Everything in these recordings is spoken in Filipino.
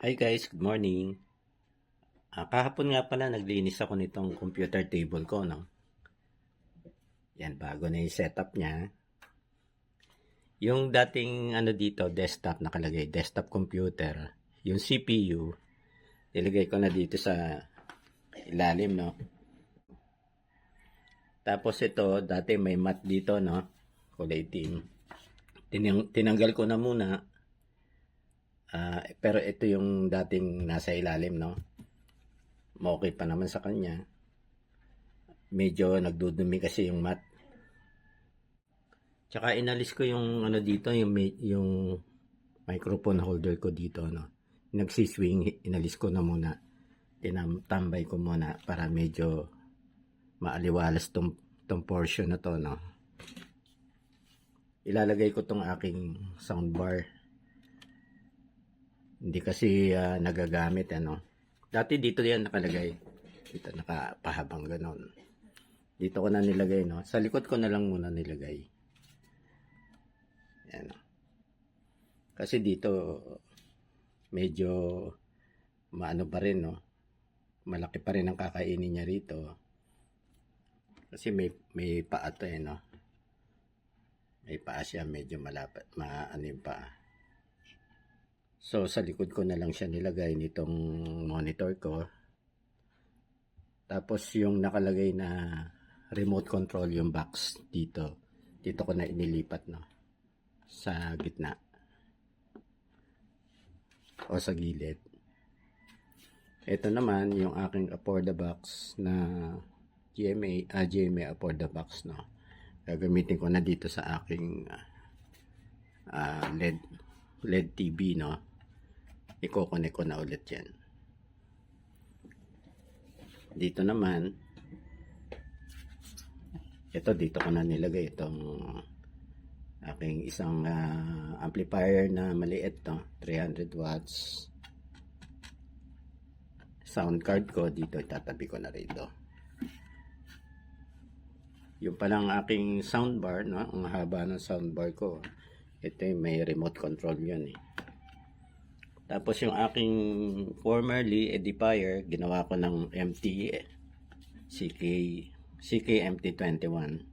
Hi guys, good morning. Kahapon nga pala naglinis ako nitong computer table ko, no? Yan, bago na yung setup niya. Yung dating dito, desktop nakalagay, desktop computer, yung CPU, nilagay ko na dito sa ilalim, no? Tapos ito, dati may mat dito, no? Kulay itim. Tinanggal ko na muna. Pero ito yung dating nasa ilalim, no? Okay pa naman sa kanya. Medyo nagdudumi kasi yung mat. Tsaka inalis ko yung dito, yung microphone holder ko dito, no? Nagsiswing, inalis ko na muna. Tinambay ko muna para medyo maaliwalas tong portion na to, no? Ilalagay ko tong aking soundbar. Hindi kasi nagagamit, ano. Dati dito yan nakalagay. Dito nakapahabang ganon. Dito ko na nilagay, no. Sa likod ko na lang muna nilagay. Yan. Kasi dito medyo maano pa rin, no. Malaki pa rin ang kakainin niya rito. Kasi may paa to, no. May paa siya, medyo malapit, maano yung paa. So, sa likod ko na lang siya nilagay nitong monitor ko. Tapos, yung nakalagay na remote control, yung box dito. Dito ko na inilipat, no? Sa gitna. O sa gilid. Ito naman, yung aking Aporda box na GMA Aporda box, no? Gagamitin ko na dito sa aking LED TV, no? Iko-connect ko na ulit yan. Dito naman, ito dito ko na nilagay itong aking isang amplifier na maliit, no? 300 watts. Sound card ko dito, itatabi ko na rito. Yung palang aking soundbar, no? Ang haba ng soundbar ko. Ito yung may remote control yun, eh. Tapos yung aking formerly edifier, ginawa ko ng MT CK MT21.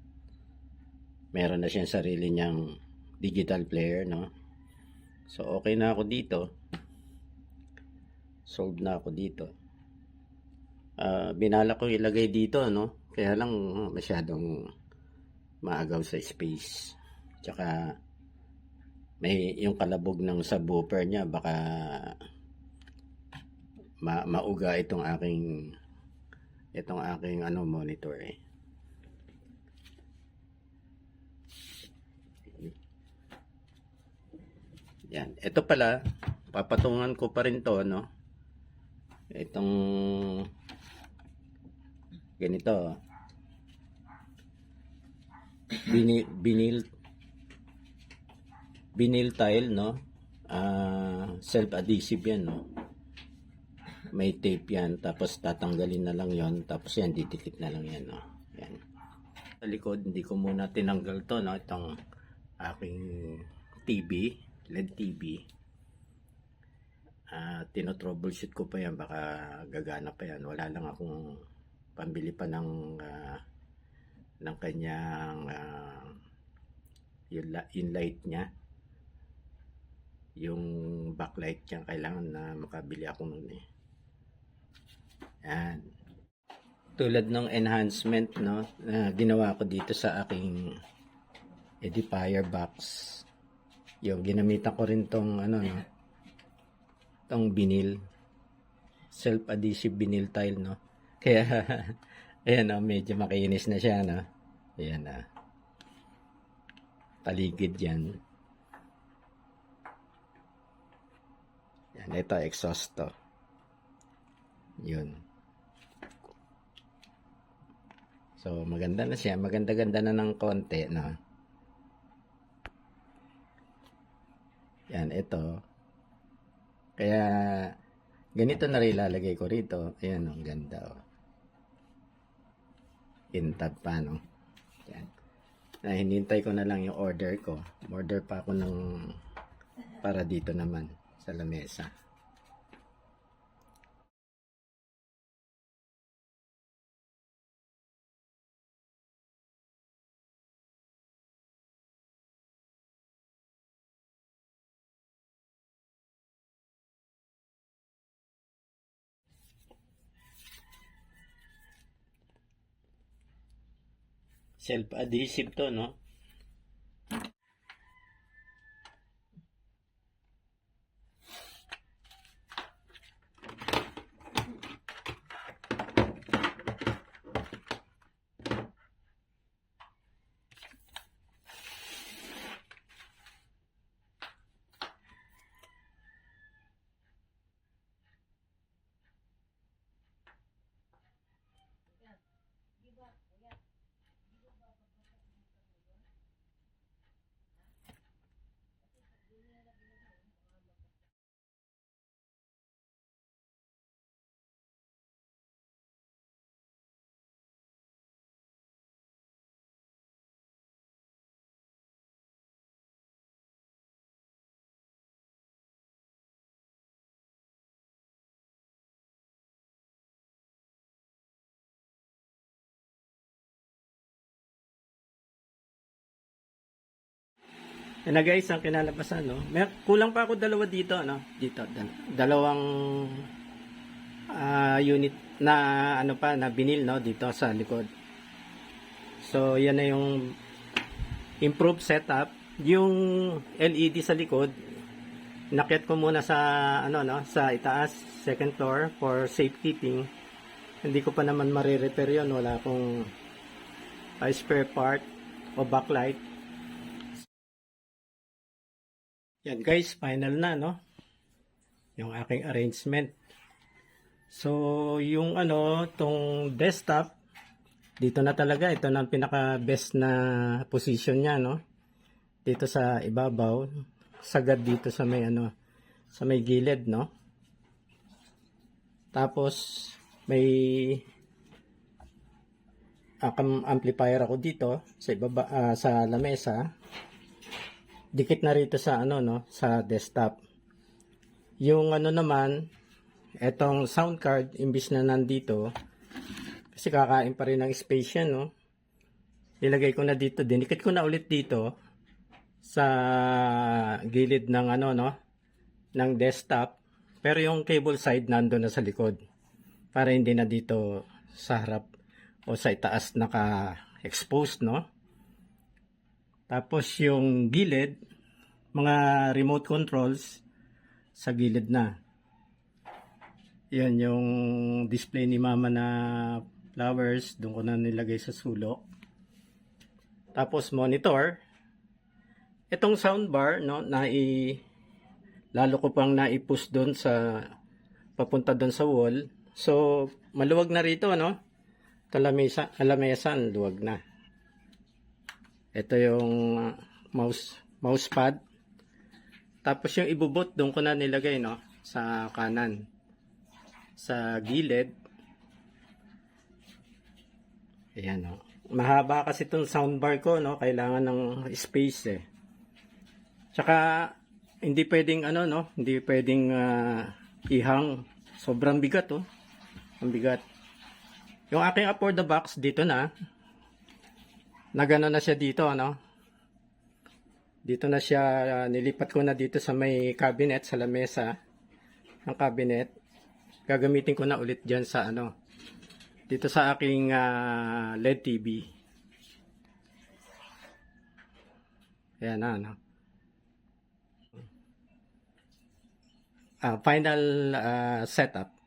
Meron na siyang sarili niyang digital player, no? So okay na ako dito. Solved na ako dito. Binala ko ilagay dito, no? Kaya lang masyadong maagaw sa space. Tsaka may yung kalabog ng subwoofer niya, baka mauga itong aking monitor, eh. Yan, ito pala papatungan ko pa rin to, no? Itong ganito, vinyl tile, no? Self-adhesive yan, no? May tape yan, tapos tatanggalin na lang yon, tapos yan, didikit na lang yan, no? Yan. Sa likod, hindi ko muna tinanggal to, no? Itong aking TV, LED TV. Tinotroubleshoot ko pa yan, baka gagana pa yan. Wala lang akong pambili pa ng kanyang yung light niya. Yung backlight niya, kailangan na makabili ako nun, eh. Yan. Tulad ng enhancement, no, na ginawa ko dito sa aking edifier box. Yung ginamitan ko rin tong tong vinyl, self-adhesive vinyl tile, no. Kaya ayan, no, medyo makinis na siya, no. Ayan, paligid yan. Yan, ito exhaust to. Yun. So maganda na siya, maganda-ganda na ng konti, no. Yan, ito. Kaya ganito na rin ilalagay ko rito. Ayan, ang ganda, oh. Intab pa, no. Yan. Hinintay ko na lang yung order ko. Order pa ako ng para dito naman sa lamesa. Self-adhesive to, no? Yan na guys, ang kinalabasan, no? May, kulang pa ako dalawa dito, no? Dito, dalawang unit na ano pa, na binil, no? Dito sa likod. So, yan na yung improved setup. Yung LED sa likod, nakyat ko muna sa, ano, no? Sa itaas, second floor for safekeeping. Hindi ko pa naman marirepair yun. Wala akong spare part o backlight. Yan guys, final na, no? Yung aking arrangement. So, yung ano, tong desktop, dito na talaga. Ito na ang pinaka best na position niya, no? Dito sa ibabaw, sagad dito sa may ano, sa may gilid, no? Tapos may amplifier ako dito sa ibaba, sa lamesa. Dikit na rito sa ano, no, sa desktop. Yung ano naman, etong sound card imbis na nandito, kasi kakain pa rin ng space yan, no. Ilagay ko na dito, dinikit ko na ulit dito sa gilid ng ano, no, ng desktop. Pero yung cable side nandoon na sa likod. Para hindi na dito sa harap o sa itaas naka-exposed, no. Tapos yung gilid, mga remote controls sa gilid na. Yan yung display ni mama na flowers, doon ko na nilagay sa sulok. Tapos monitor. Itong soundbar, no, lalo ko pang naipush doon sa papunta doon sa wall. So maluwag na rito, no. Alamesan, luwag na. Ito yung mouse pad. Tapos yung ibubot doon ko na nilagay, no, sa kanan. Sa gilid. Ayan, no. Mahaba kasi itong soundbar ko, no. Kailangan ng space, eh. Tsaka hindi pwedeng ano, no, hindi pwedeng ihang. Sobrang bigat, oh. Ang bigat. Yung aking up for the box dito na. Nagano na siya dito, ano? Dito na siya, nilipat ko na dito sa may cabinet, sa lamesa ng cabinet. Gagamitin ko na ulit dyan sa ano, dito sa aking LED TV. Ayan na, ano. Final setup.